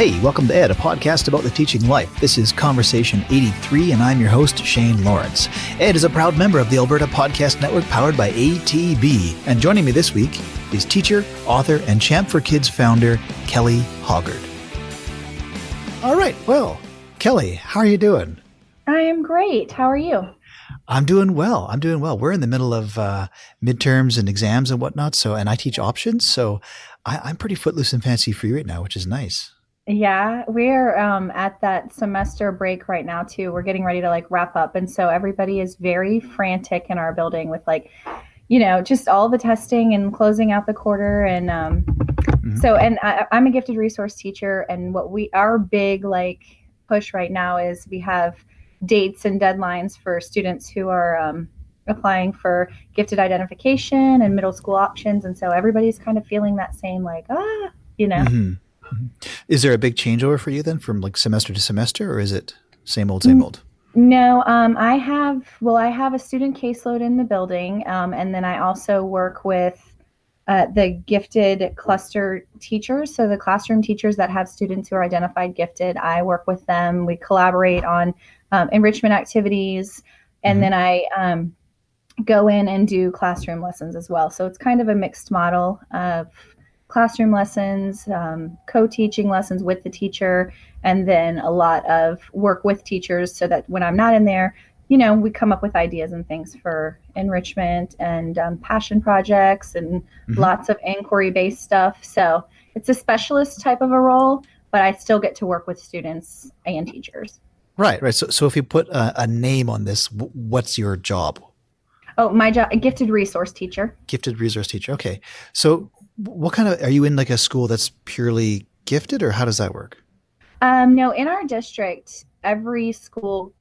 Hey, welcome to Ed, a podcast about the teaching life. This is Conversation 83, and I'm your host, Shane Lawrence. Ed is a proud member of the Alberta Podcast Network powered by ATB. And joining me this week is teacher, author, and Champ for Kids founder, Kelly Hoggard. All right, well, Kelly, how are you doing? I am great. How are you? I'm doing well. We're in the middle of midterms and exams and whatnot, and I teach options, so I'm pretty footloose and fancy-free right now, which is nice. Yeah, we're at that semester break right now too. We're getting ready to wrap up, and so everybody is very frantic in our building with just all the testing and closing out the quarter. And I'm a gifted resource teacher, and our big push right now is we have dates and deadlines for students who are applying for gifted identification and middle school options, and so everybody's kind of feeling that same Mm-hmm. Is there a big changeover for you then from semester to semester, or is it same old? No, I have a student caseload in the building, and then I also work with the gifted cluster teachers. So the classroom teachers that have students who are identified gifted, I work with them. We collaborate on enrichment activities, and then I go in and do classroom lessons as well. So it's kind of a mixed model of classroom lessons, co-teaching lessons with the teacher, and then a lot of work with teachers so that when I'm not in there, we come up with ideas and things for enrichment and passion projects and lots of inquiry-based stuff. So it's a specialist type of a role, but I still get to work with students and teachers. Right. So if you put a name on this, what's your job? Oh, my job, a gifted resource teacher. Gifted resource teacher. Okay. So what kind of, are you in a school that's purely gifted, or how does that work? No, in our district, every school,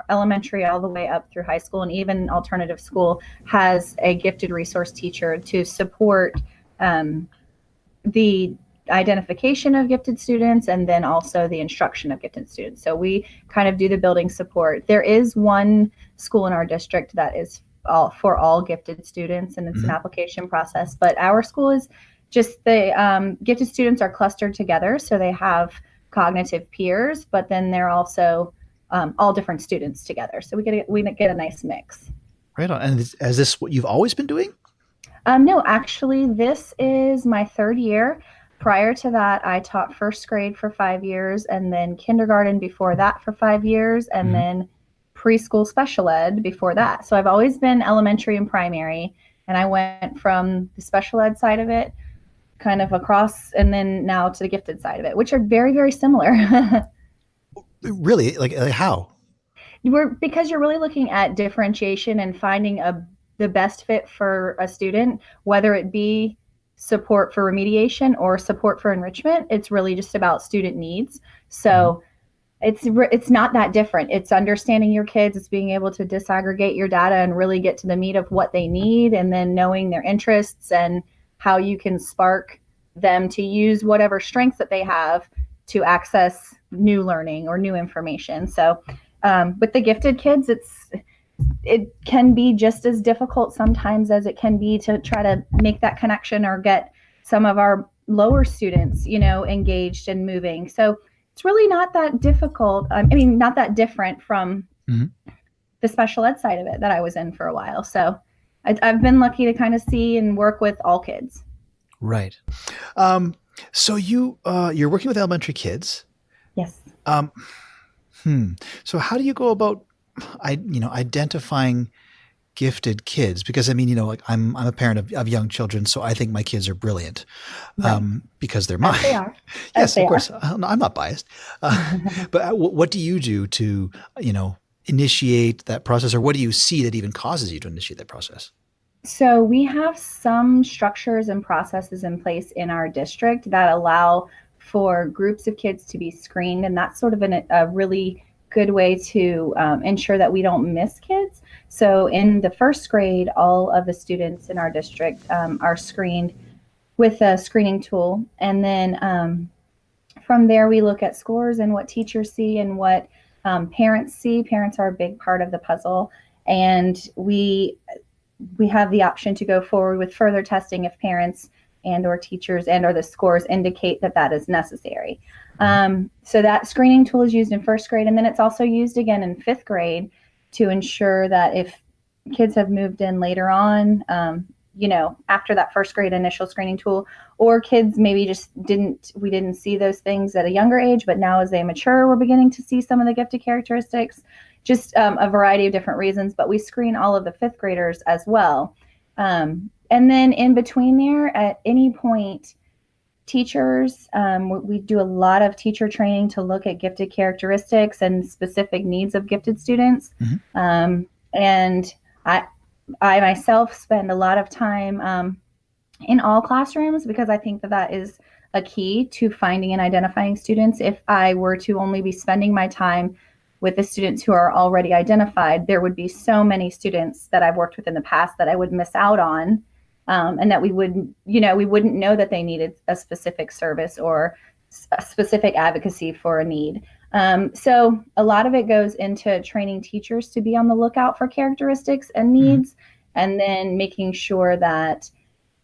elementary all the way up through high school and even alternative school, has a gifted resource teacher to support the identification of gifted students and then also the instruction of gifted students. So we kind of do the building support. There is one school in our district that is for all gifted students, and it's an application process, but our school is just the gifted students are clustered together, so they have cognitive peers, but then they're also all different students together, so we get a nice mix. Right on. And is this what you've always been doing? No, actually, this is my third year. Prior to that, I taught first grade for 5 years, and then kindergarten before that for 5 years, and then preschool special ed before that. So I've always been elementary and primary, and I went from the special ed side of it kind of across, and then now to the gifted side of it, which are very, very similar. Really? Like how? Because you're really looking at differentiation and finding the best fit for a student, whether it be support for remediation or support for enrichment. It's really just about student needs. So it's not that different. It's understanding your kids. It's being able to disaggregate your data and really get to the meat of what they need, and then knowing their interests and how you can spark them to use whatever strengths that they have to access new learning or new information. So with the gifted kids, it can be just as difficult sometimes as it can be to try to make that connection or get some of our lower students, engaged and moving. So it's really not that difficult. Not that different from the special ed side of it that I was in for a while. So I've been lucky to kind of see and work with all kids. Right. So you're working with elementary kids. Yes. So how do you go about, identifying gifted kids? Because I'm a parent of young children, so I think my kids are brilliant, because they're mine. They are. Yes, of course. I'm not biased. But what do you do to, initiate that process, or what do you see that even causes you to initiate that process? So we have some structures and processes in place in our district that allow for groups of kids to be screened, and that's sort of a really good way to ensure that we don't miss kids. So in the first grade, all of the students in our district are screened with a screening tool, and then from there we look at scores and what teachers see and what parents see. Parents are a big part of the puzzle, and we have the option to go forward with further testing if parents and or teachers and or the scores indicate that that is necessary. So that screening tool is used in first grade, and then it's also used again in fifth grade to ensure that if kids have moved in later on, after that first grade initial screening tool, or kids maybe just we didn't see those things at a younger age, but now as they mature, we're beginning to see some of the gifted characteristics, just a variety of different reasons, but we screen all of the fifth graders as well. And then in between there, at any point, teachers, we do a lot of teacher training to look at gifted characteristics and specific needs of gifted students. And I myself spend a lot of time in all classrooms because I think that that is a key to finding and identifying students. If I were to only be spending my time with the students who are already identified, there would be so many students that I've worked with in the past that I would miss out on, and that we wouldn't know that they needed a specific service or a specific advocacy for a need. So a lot of it goes into training teachers to be on the lookout for characteristics and needs, and then making sure that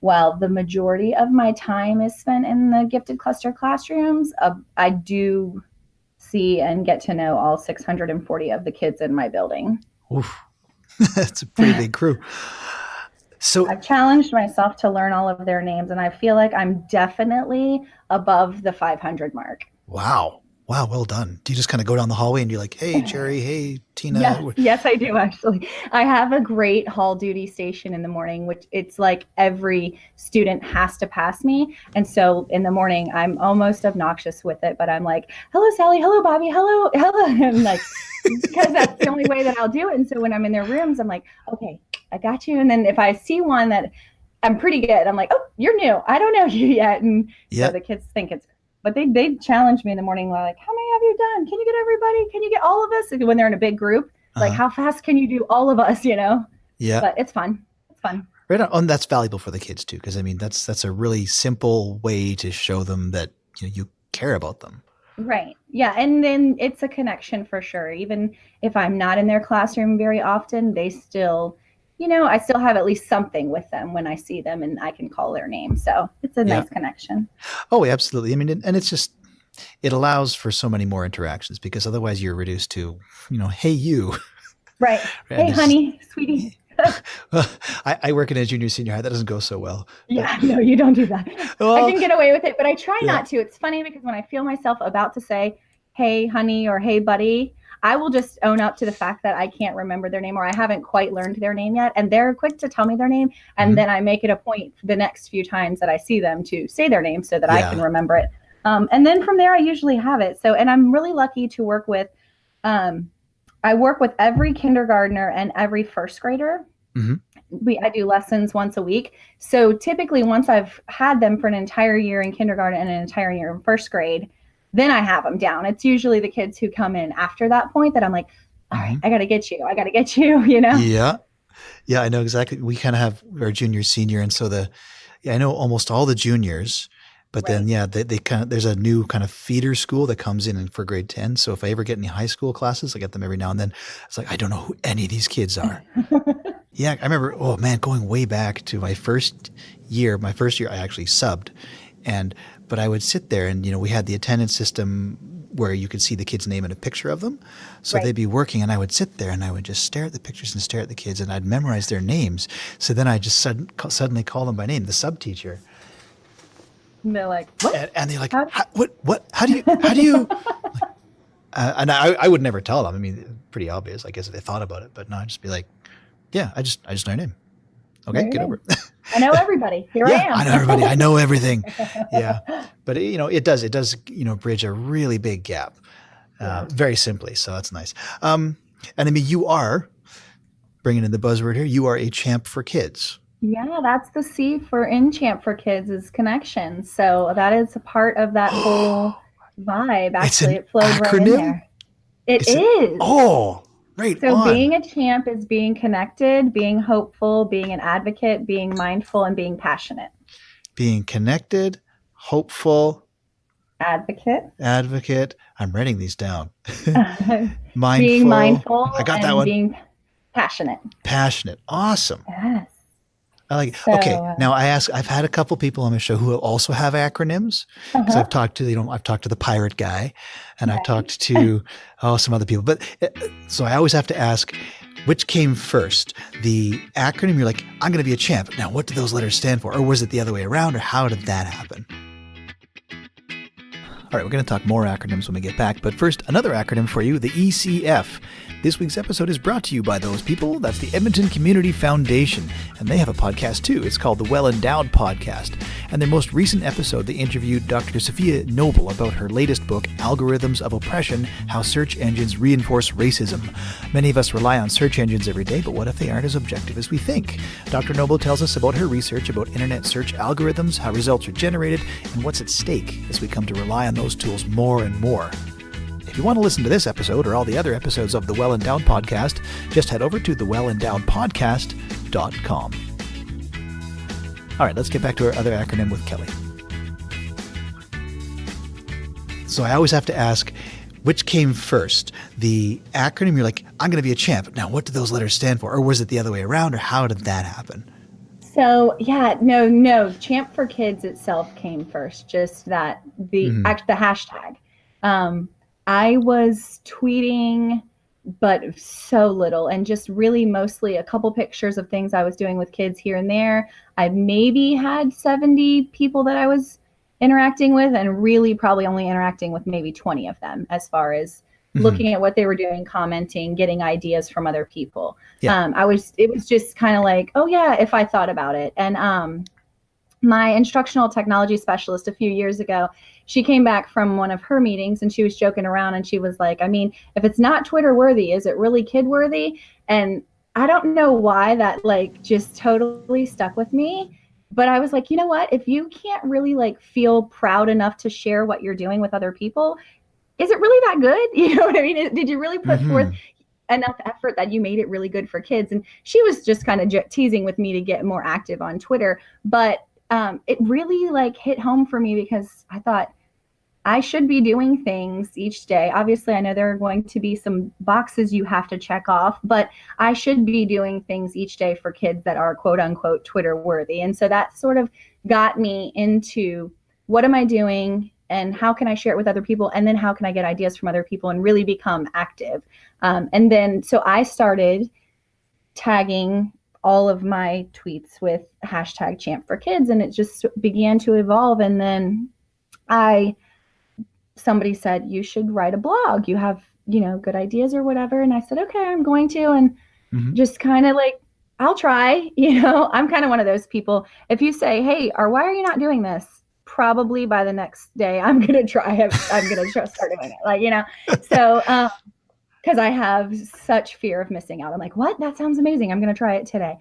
while the majority of my time is spent in the gifted cluster classrooms, I do see and get to know all 640 of the kids in my building. Oof. That's a pretty big crew. So I've challenged myself to learn all of their names, and I feel like I'm definitely above the 500 mark. Wow. Well done. Do you just kind of go down the hallway and you're like, hey, Jerry, hey, Tina? Yes, I do actually. I have a great hall duty station in the morning, which it's like every student has to pass me. And so in the morning, I'm almost obnoxious with it, but I'm like, hello, Sally. Hello, Bobby. Hello. And like, because that's the only way that I'll do it. And so when I'm in their rooms, I'm like, okay, I got you. And then if I see one that I'm pretty good, I'm like, oh, you're new. I don't know you yet. And so the kids think it's, but they challenge me in the morning, like, how many have you done? Can you get everybody? Can you get all of us? When they're in a big group, like, how fast can you do all of us, Yeah. But it's fun. It's fun. Right on. And that's valuable for the kids too. Cause I mean, that's a really simple way to show them that you care about them. Right. Yeah. And then it's a connection for sure. Even if I'm not in their classroom very often, they still, I still have at least something with them when I see them and I can call their name. So it's a nice connection. Oh, absolutely. I mean, and it's just, it allows for so many more interactions because otherwise you're reduced to, hey, you. Right. Hey, honey, sweetie. I work in a junior senior high. That doesn't go so well. Yeah, no, you don't do that. Well, I can get away with it, but I try not to. It's funny because when I feel myself about to say, hey, honey, or hey, buddy, I will just own up to the fact that I can't remember their name or I haven't quite learned their name yet. And they're quick to tell me their name. And then I make it a point the next few times that I see them to say their name so that I can remember it. And then from there, I usually have it. So, and I'm really lucky to work with, I work with every kindergartner and every first grader. I do lessons once a week. So typically once I've had them for an entire year in kindergarten and an entire year in first grade, then I have them down. It's usually the kids who come in after that point that I'm like, all right, I got to get you, Yeah. Yeah. I know exactly. We kind of have our junior, senior. And so I know almost all the juniors, but then, they kind of, there's a new kind of feeder school that comes in for grade 10. So if I ever get any high school classes, I get them every now and then. It's like, I don't know who any of these kids are. Yeah. I remember, going way back to my first year, I actually subbed but I would sit there and, we had the attendance system where you could see the kid's name and a picture of them. So they'd be working and I would sit there and I would just stare at the pictures and stare at the kids and I'd memorize their names. So then I just suddenly call them by name, the sub teacher. And they're like, what? And they're like, what, how do you, and I would never tell them. I mean, pretty obvious, I guess, if they thought about it, but no, I'd just be like, yeah, I just know your name. Okay, get over it. I know everybody. Here I am. I know everybody. I know everything. Yeah. But it does, bridge a really big gap, very simply. So that's nice. And I mean, you are, bringing in the buzzword here, you are a champ for kids. Yeah, that's the C for in champ for kids is connection. So that is a part of that whole vibe. Actually, it flows right in there. It is. Right. So being a champ is being connected, being hopeful, being an advocate, being mindful, and being passionate. Being connected, hopeful, advocate. I'm writing these down. Mindful. Being mindful. I got that one. Being passionate. Awesome. Yes. I like it. So, Okay. Now I've had a couple people on the show who also have acronyms because uh-huh, I've talked to, I've talked to the pirate guy and I've right. talked to, some other people, but so I always have to ask, which came first? The acronym, you're like, I'm going to be a champ. Now, what do those letters stand for? Or was it the other way around? Or how did that happen? All right, we're going to talk more acronyms when we get back. But first, another acronym for you, the ECF. This week's episode is brought to you by those people. That's the Edmonton Community Foundation. And they have a podcast too. It's called the Well Endowed Podcast. And their most recent episode, they interviewed Dr. Sophia Noble about her latest book, Algorithms of Oppression, How Search Engines Reinforce Racism. Many of us rely on search engines every day, but what if they aren't as objective as we think? Dr. Noble tells us about her research about internet search algorithms, how results are generated, and what's at stake as we come to rely on those tools more and more. If you want to listen to this episode or all the other episodes of the Well Endowed Podcast, just head over to thewellendowedpodcast.com. All right, let's get back to our other acronym with Kelly. So I always have to ask, which came first? The acronym, you're like, I'm going to be a champ. Now, what do those letters stand for? Or was it the other way around? Or how did that happen? So yeah, no, Champ for Kids itself came first. Just that the hashtag. I was tweeting, but so little, and just really mostly a couple pictures of things I was doing with kids here and there. I maybe had 70 people that I was interacting with, and really probably only interacting with maybe 20 of them as far as looking at what they were doing, commenting, getting ideas from other people. Yeah. It was just kind of like, oh yeah, if I thought about it. And my instructional technology specialist a few years ago, she came back from one of her meetings and she was joking around and she was like, I mean, if it's not Twitter worthy, is it really kid worthy? And I don't know why that like just totally stuck with me. But I was like, you know what? If you can't really like feel proud enough to share what you're doing with other people, is it really that good? You know what I mean? Did you really put forth enough effort that you made it really good for kids? And she was just kind of teasing with me to get more active on Twitter. But it really like hit home for me because I thought I should be doing things each day. Obviously, I know there are going to be some boxes you have to check off, but I should be doing things each day for kids that are quote unquote Twitter worthy. And so that sort of got me into what am I doing and how can I share it with other people? And then how can I get ideas from other people and really become active? And then so I started tagging all of my tweets with hashtag Champ for Kids, and it just began to evolve. And then somebody said, you should write a blog. You have, good ideas or whatever. And I said, okay, I'm going to. And just kind of like, I'll try, I'm kind of one of those people. If you say, hey, or why are you not doing this? Probably by the next day, I'm going to try. I'm going to start doing it. So, because I have such fear of missing out. I'm like, what? That sounds amazing. I'm going to try it today.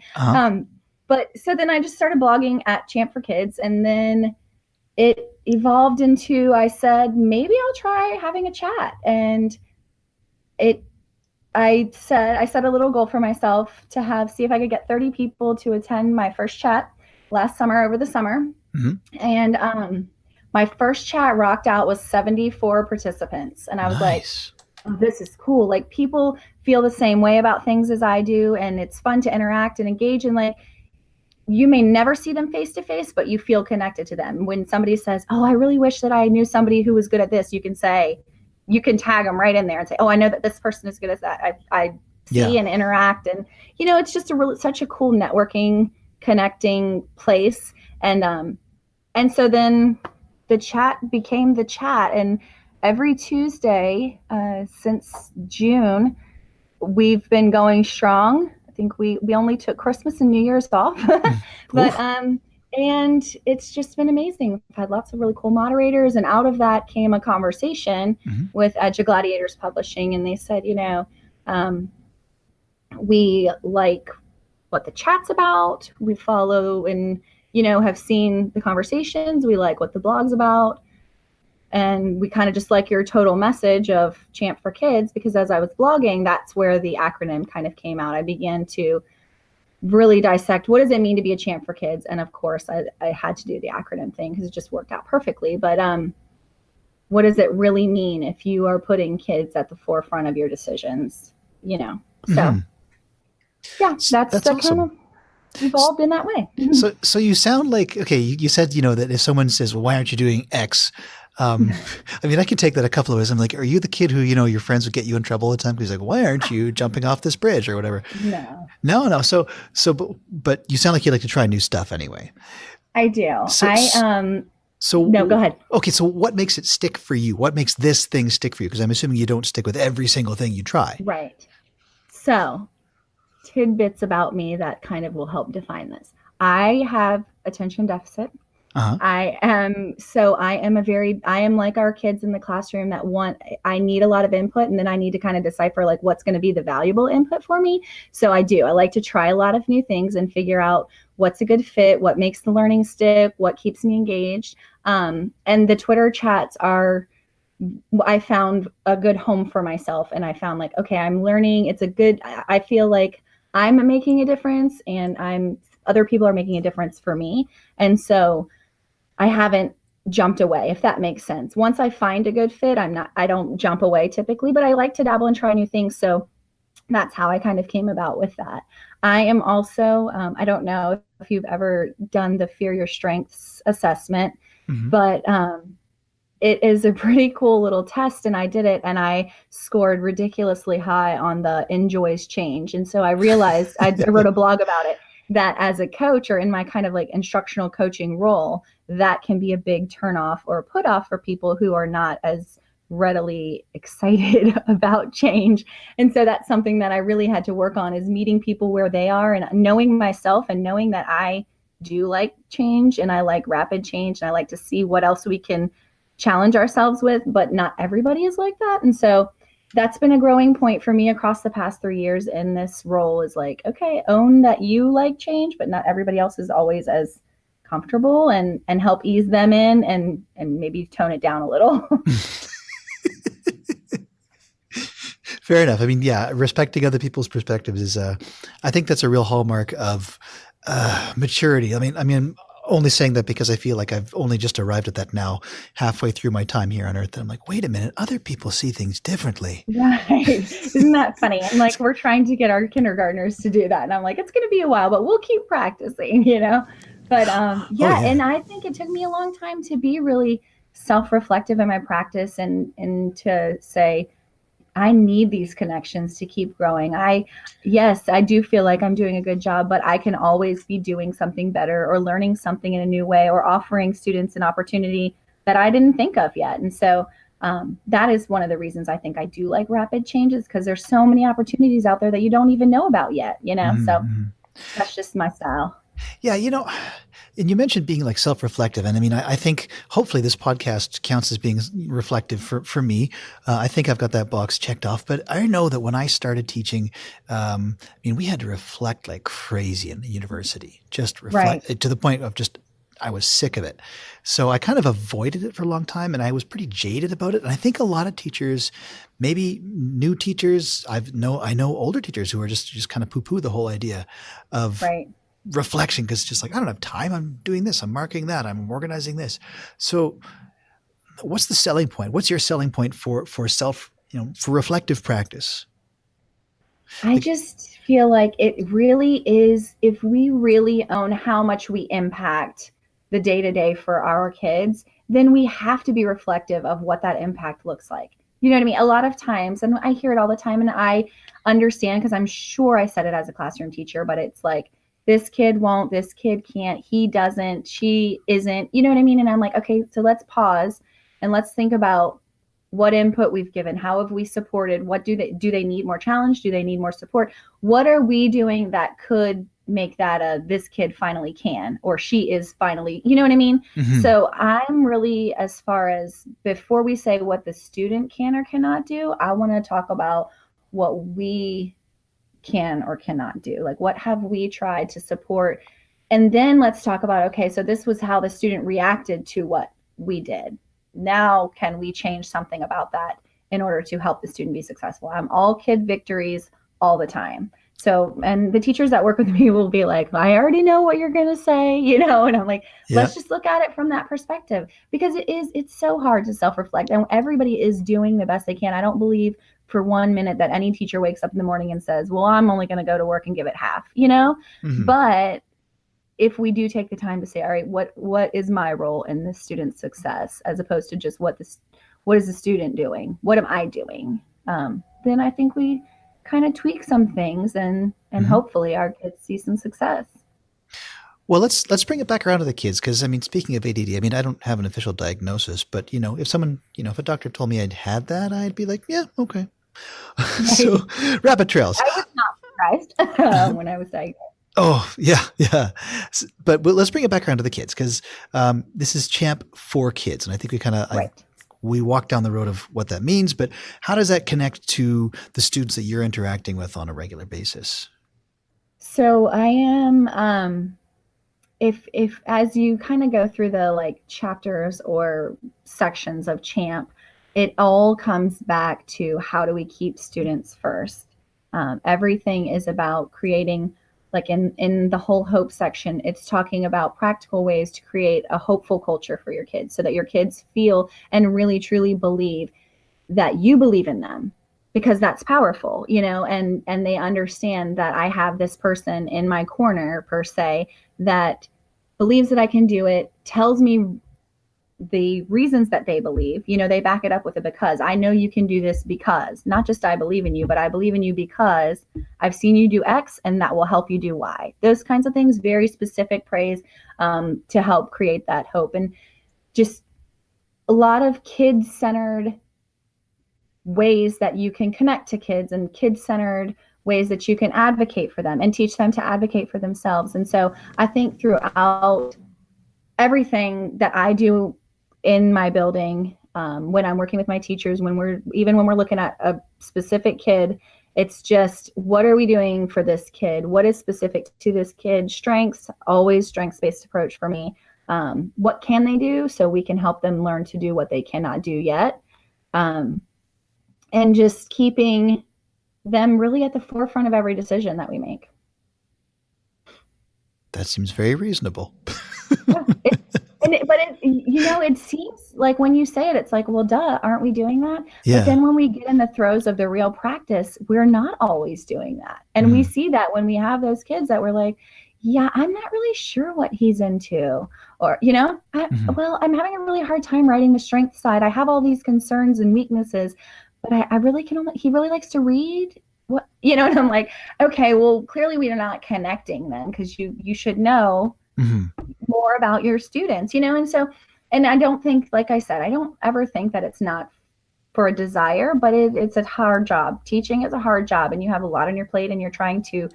But so then I just started blogging at Champ for Kids. And then it evolved into, I said, maybe I'll try having a chat. And I set a little goal for myself to see if I could get 30 people to attend my first chat last summer over the summer. And my first chat rocked out with 74 participants. And I was like, oh, this is cool. Like people feel the same way about things as I do. And it's fun to interact and engage in. Like you may never see them face to face, but you feel connected to them. When somebody says, oh, I really wish that I knew somebody who was good at this, you can tag them right in there and say, oh, I know that this person is good at that. I see and interact. And, it's just such a cool networking, connecting place. And so then the chat became the chat. And every Tuesday since June, we've been going strong. I think we only took Christmas and New Year's off, but and it's just been amazing. I've had lots of really cool moderators, and out of that came a conversation with Edge of Gladiators Publishing, and they said, we like what the chat's about. We follow and have seen the conversations. We like what the blog's about. And we kind of just like your total message of Champ for Kids, because as I was blogging, that's where the acronym kind of came out. I began to really dissect what does it mean to be a champ for kids. And of course, I had to do the acronym thing because it just worked out perfectly. But what does it really mean if you are putting kids at the forefront of your decisions? So yeah, that's awesome. evolved in that way. So you sound like, okay, you said, that if someone says, well, why aren't you doing X? I mean, I can take that a couple of ways. I'm like, are you the kid who, your friends would get you in trouble all the time? Because he's like, why aren't you jumping off this bridge or whatever? No, No. But you sound like you like to try new stuff anyway. I do. So, so No, go ahead. Okay. So what makes it stick for you? What makes this thing stick for you? Because I'm assuming you don't stick with every single thing you try. Right. So tidbits about me that kind of will help define this. I have attention deficit. Uh-huh. I am like our kids in the classroom that I need a lot of input, and then I need to kind of decipher like what's going to be the valuable input for me. So I like to try a lot of new things and figure out what's a good fit, what makes the learning stick, what keeps me engaged. And the Twitter chats I found a good home for myself, and I found like, okay, I'm learning. I feel like I'm making a difference, and other people are making a difference for me. And so I haven't jumped away, if that makes sense. Once I find a good fit, I don't jump away typically, but I like to dabble and try new things. So that's how I kind of came about with that. I am also, I don't know if you've ever done the Fear Your Strengths assessment, but it is a pretty cool little test, and I did it, and I scored ridiculously high on the enjoys change. And so I realized, I wrote a blog about it, that as a coach or in my kind of like instructional coaching role, that can be a big turnoff or put off for people who are not as readily excited about change. And so that's something that I really had to work on, is meeting people where they are and knowing myself and knowing that I do like change and I like rapid change and I like to see what else we can challenge ourselves with, but not everybody is like that. And so that's been a growing point for me across the past 3 years in this role, is like, okay, own that you like change, but not everybody else is always as comfortable, and help ease them in and maybe tone it down a little. Fair enough. I mean, yeah, respecting other people's perspectives is, I think that's a real hallmark of maturity. I mean, only saying that because I feel like I've only just arrived at that now, halfway through my time here on Earth. And I'm like, wait a minute, other people see things differently. Right. Isn't that funny? And like, we're trying to get our kindergartners to do that. And I'm like, it's going to be a while, but we'll keep practicing, But yeah, and I think it took me a long time to be really self-reflective in my practice and to say, I need these connections to keep growing. Yes, I do feel like I'm doing a good job, but I can always be doing something better or learning something in a new way or offering students an opportunity that I didn't think of yet. And so that is one of the reasons I think I do like rapid changes, because there's so many opportunities out there that you don't even know about yet, So that's just my style. Yeah, and you mentioned being like self-reflective. And I mean, I think hopefully this podcast counts as being reflective for me. I think I've got that box checked off, but I know that when I started teaching, we had to reflect like crazy in the university, just reflect to the point of I was sick of it. So I kind of avoided it for a long time, and I was pretty jaded about it. And I think a lot of teachers, maybe new teachers, I know older teachers who are just kind of poo-poo the whole idea of reflection, because it's just like, I don't have time. I'm doing this. I'm marking that. I'm organizing this. So what's the selling point? What's your selling point for self, for reflective practice? I just feel like it really is, if we really own how much we impact the day-to-day for our kids, then we have to be reflective of what that impact looks like. You know what I mean? A lot of times, and I hear it all the time, and I understand, because I'm sure I said it as a classroom teacher, but it's like, this kid won't, this kid can't, he doesn't, she isn't, you know what I mean? And I'm like, okay, so let's pause and let's think about what input we've given. How have we supported? What do they need more challenge? Do they need more support? What are we doing that could make that this kid finally can, or she is finally, you know what I mean? Mm-hmm. So I'm really, as far as before we say what the student can or cannot do, I want to talk about what we can or cannot do. Like, what have we tried to support? And then let's talk about, okay, so this was how the student reacted to what we did. Now, can we change something about that in order to help the student be successful? I'm all kid victories all the time. So, and the teachers that work with me will be like, I already know what you're going to say, and I'm like, let's just look at it from that perspective, because it's so hard to self-reflect, and everybody is doing the best they can. I don't believe for 1 minute that any teacher wakes up in the morning and says, well, I'm only going to go to work and give it half, you know? Hmm. But if we do take the time to say, all right, what is my role in this student's success, as opposed to just what is the student doing? What am I doing? Then I think we kind of tweak some things, and Hmm. hopefully our kids see some success. Well, let's bring it back around to the kids because I mean, speaking of ADD, I mean, I don't have an official diagnosis, but if someone, if a doctor told me I'd had that, I'd be like, yeah, okay. So, Right. rabbit trails. I was not surprised when I was diagnosed. Oh, yeah, yeah. But let's bring it back around to the kids because this is Champ for Kids, and I think Right. we walked down the road of what that means. But how does that connect to the students that you're interacting with on a regular basis? So I am if as you kind of go through the like chapters or sections of champ, it all comes back to how do we keep students first. Everything is about creating, like in the whole hope section, it's talking about practical ways to create a hopeful culture for your kids so that your kids feel and really truly believe that you believe in them, because that's powerful, and they understand that I have this person in my corner per se that believes that I can do it, tells me the reasons that they believe, they back it up with a because. I know you can do this because, not just I believe in you, but I believe in you because I've seen you do X and that will help you do Y. Those kinds of things, very specific praise, to help create that hope. And just a lot of kid-centered ways that you can connect to kids, and kid-centered ways that you can advocate for them and teach them to advocate for themselves. And so I think throughout everything that I do in my building, when I'm working with my teachers, when we're looking at a specific kid, it's just, what are we doing for this kid? What is specific to this kid? Strengths, always strengths-based approach for me. What can they do so we can help them learn to do what they cannot do yet? And just keeping them really at the forefront of every decision that we make. That seems very reasonable. Yeah. It seems like when you say it, it's like, well, duh, aren't we doing that? But Yeah. then when we get in the throes of the real practice, we're not always doing that. And we Mm-hmm. see that when we have those kids that we're like, yeah, I'm not really sure what he's into. Or, Mm-hmm. well, I'm having a really hard time writing the strength side. I have all these concerns and weaknesses, but I really can only, he really likes to read. What, and I'm like, okay, well, clearly we are not connecting then, because you should know Mm-hmm. more about your students, and so, and I don't think, like I said, I don't ever think that it's not for a desire, but it's a hard job. Teaching is a hard job, and you have a lot on your plate, and you're trying to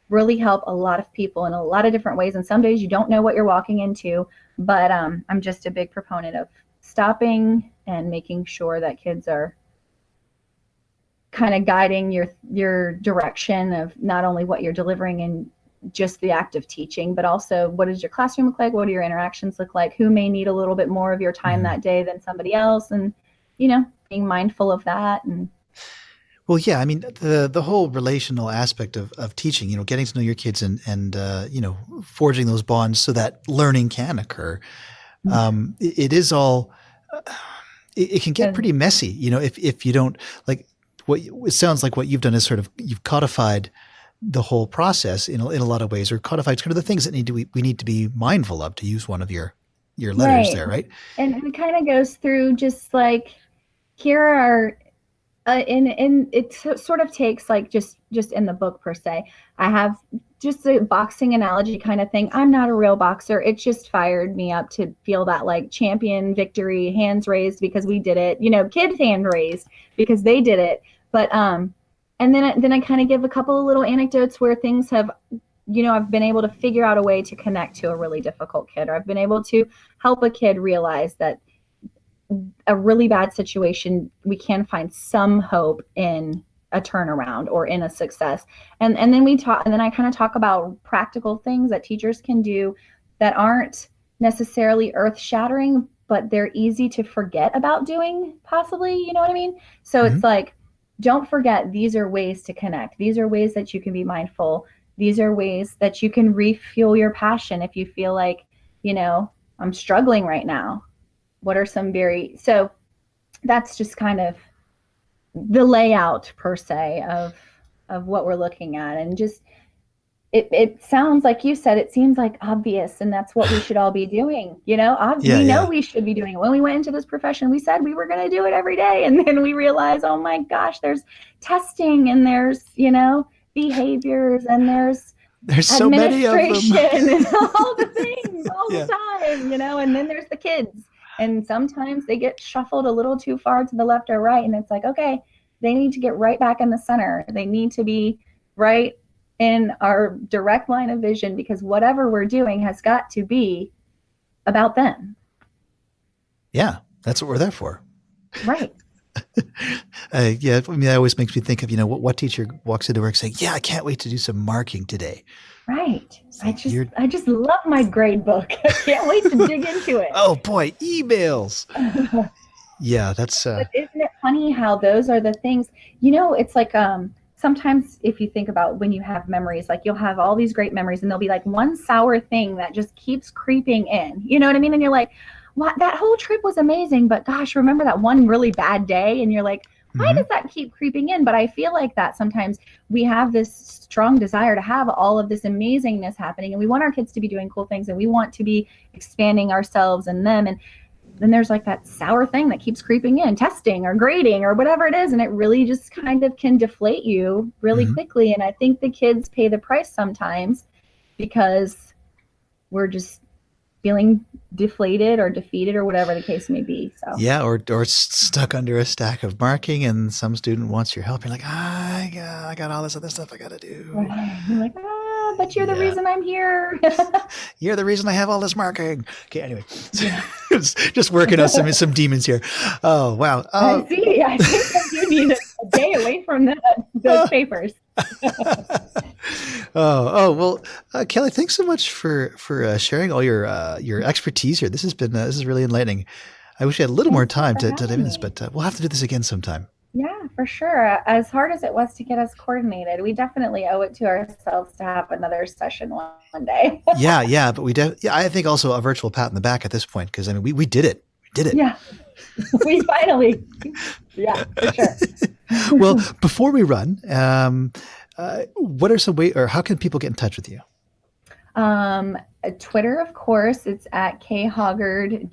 really help a lot of people in a lot of different ways, and some days you don't know what you're walking into. But I'm just a big proponent of stopping and making sure that kids are kind of guiding your direction of not only what you're delivering in just the act of teaching, but also what does your classroom look like? What do your interactions look like? Who may need a little bit more of your time Mm-hmm. that day than somebody else? And, being mindful of that. And Well, yeah, I mean the whole relational aspect of teaching, getting to know your kids and forging those bonds so that learning can occur. It is all. It can get pretty messy, if you don't like what it sounds like. What you've done is sort of you've codified the whole process in a lot of ways, or codified kind of the things that we need to be mindful of, to use one of your letters right. there, right? And it kind of goes through just like, here are and it sort of takes like just in the book per se. I have just a boxing analogy kind of thing. I'm not a real boxer. It just fired me up to feel that like champion victory, hands raised because we did it. Kids hand raised because they did it. But and then I kind of give a couple of little anecdotes where things have, I've been able to figure out a way to connect to a really difficult kid, or I've been able to help a kid realize that a really bad situation, we can find some hope in a turnaround or in a success. And then I kind of talk about practical things that teachers can do that aren't necessarily earth shattering, but they're easy to forget about doing, possibly, you know what I mean? So Mm-hmm. it's like, don't forget, these are ways to connect. These are ways that you can be mindful. These are ways that you can refuel your passion if you feel like, I'm struggling right now. What are some so that's just kind of the layout per se of what we're looking at. And just it sounds like you said, it seems like obvious, and that's what we should all be doing. We know we should be doing it. When we went into this profession, we said we were going to do it every day, and then we realized, oh my gosh, there's testing, and there's behaviors, and there's so many of them, and all the things all the time, and then there's the kids, and sometimes they get shuffled a little too far to the left or right, and it's like, okay, they need to get right back in the center. They need to be right in our direct line of vision, because whatever we're doing has got to be about them. Yeah, that's what we're there for. Right. That always makes me think of, what teacher walks into work saying, I can't wait to do some marking today. Right. I just love my grade book. I can't wait to dig into it. Oh boy, emails. Yeah, that's. But isn't it funny how those are the things, it's like, sometimes if you think about when you have memories, like you'll have all these great memories, and there'll be like one sour thing that just keeps creeping in, you know what I mean? And you're like, what? That whole trip was amazing, but gosh, remember that one really bad day? And you're like, why does that keep creeping in? But I feel like that sometimes we have this strong desire to have all of this amazingness happening, and we want our kids to be doing cool things, and we want to be expanding ourselves and them. And then there's like that sour thing that keeps creeping in, testing or grading or whatever it is. And it really just kind of can deflate you really quickly. And I think the kids pay the price sometimes because we're just feeling deflated or defeated or whatever the case may be. So yeah, or stuck under a stack of marking, and some student wants your help. You're like, I got all this other stuff I got to do. Right. You're like, but you're the reason I'm here. You're the reason I have all this marking. Okay, anyway, just working on some demons here. Oh wow! I see. I think you need a day away from those papers. Well, Kelly, thanks so much for sharing all your expertise here. This is really enlightening. I wish we had a little more time to dive into this, but we'll have to do this again sometime. Yeah, for sure. As hard as it was to get us coordinated, we definitely owe it to ourselves to have another session one day. yeah, but I think also a virtual pat on the back at this point, because we did it. We did it. Yeah, we finally. Yeah, for sure. Well, before we run, what are some ways, or how can people get in touch with you? Twitter, of course, it's at khoggardgrt.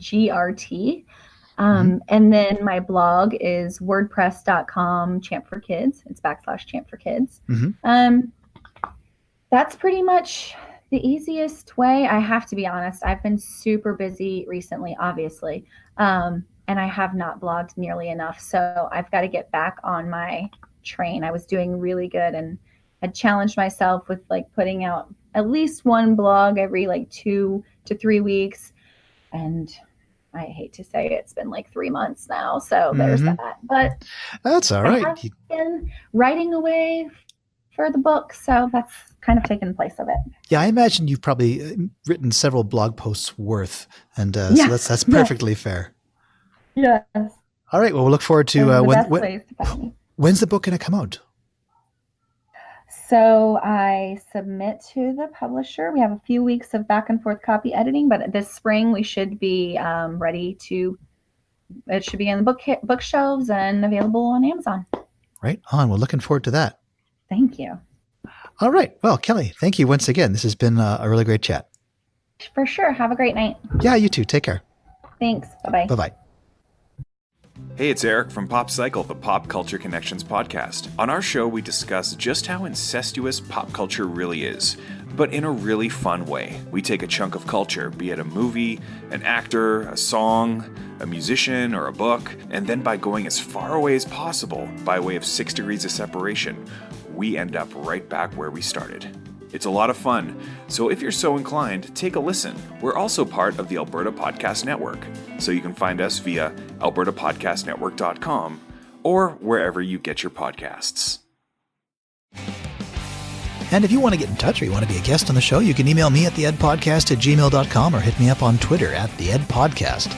And then my blog is wordpress.com Champ for Kids. It's /Champ for Kids. That's pretty much the easiest way. I have to be honest. I've been super busy recently, obviously. And I have not blogged nearly enough. So I've got to get back on my train. I was doing really good, and I challenged myself with like putting out at least one blog every like 2 to 3 weeks. And I hate to say it's been like 3 months now. So there's that. But that's all right. I've been writing away for the book. So that's kind of taken place of it. Yeah, I imagine you've probably written several blog posts worth. And so that's perfectly fair. Yes. All right. Well, we'll look forward to when's the book going to come out? So I submit to the publisher. We have a few weeks of back and forth copy editing, but this spring we should be ready to. It should be in the bookshelves and available on Amazon. Right on. We're looking forward to that. Thank you. All right. Well, Kelly, thank you once again. This has been a really great chat. For sure. Have a great night. Yeah, you too. Take care. Thanks. Bye-bye. Bye-bye. Hey, it's Eric from Pop Cycle, the Pop Culture Connections podcast. On our show, we discuss just how incestuous pop culture really is, but in a really fun way. We take a chunk of culture, be it a movie, an actor, a song, a musician, or a book, and then by going as far away as possible, by way of 6 degrees of separation, we end up right back where we started. It's a lot of fun, so if you're so inclined, take a listen. We're also part of the Alberta Podcast Network, so you can find us via albertapodcastnetwork.com or wherever you get your podcasts. And if you want to get in touch or you want to be a guest on the show, you can email me at theedpodcast@gmail.com or hit me up on Twitter at theedpodcast.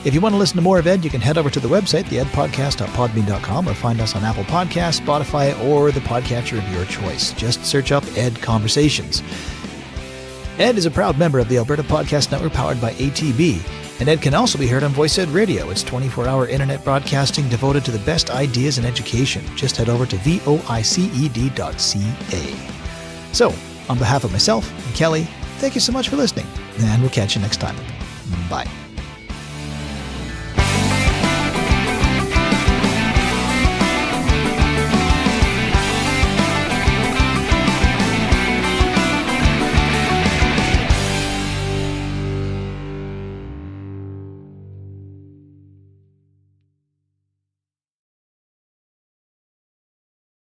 If you want to listen to more of Ed, you can head over to the website, theedpodcast.podbean.com, or find us on Apple Podcasts, Spotify, or the podcatcher of your choice. Just search up Ed Conversations. Ed is a proud member of the Alberta Podcast Network powered by ATB, and Ed can also be heard on Voice Ed Radio. It's 24-hour internet broadcasting devoted to the best ideas in education. Just head over to voiced.ca. So, on behalf of myself and Kelly, thank you so much for listening, and we'll catch you next time. Bye.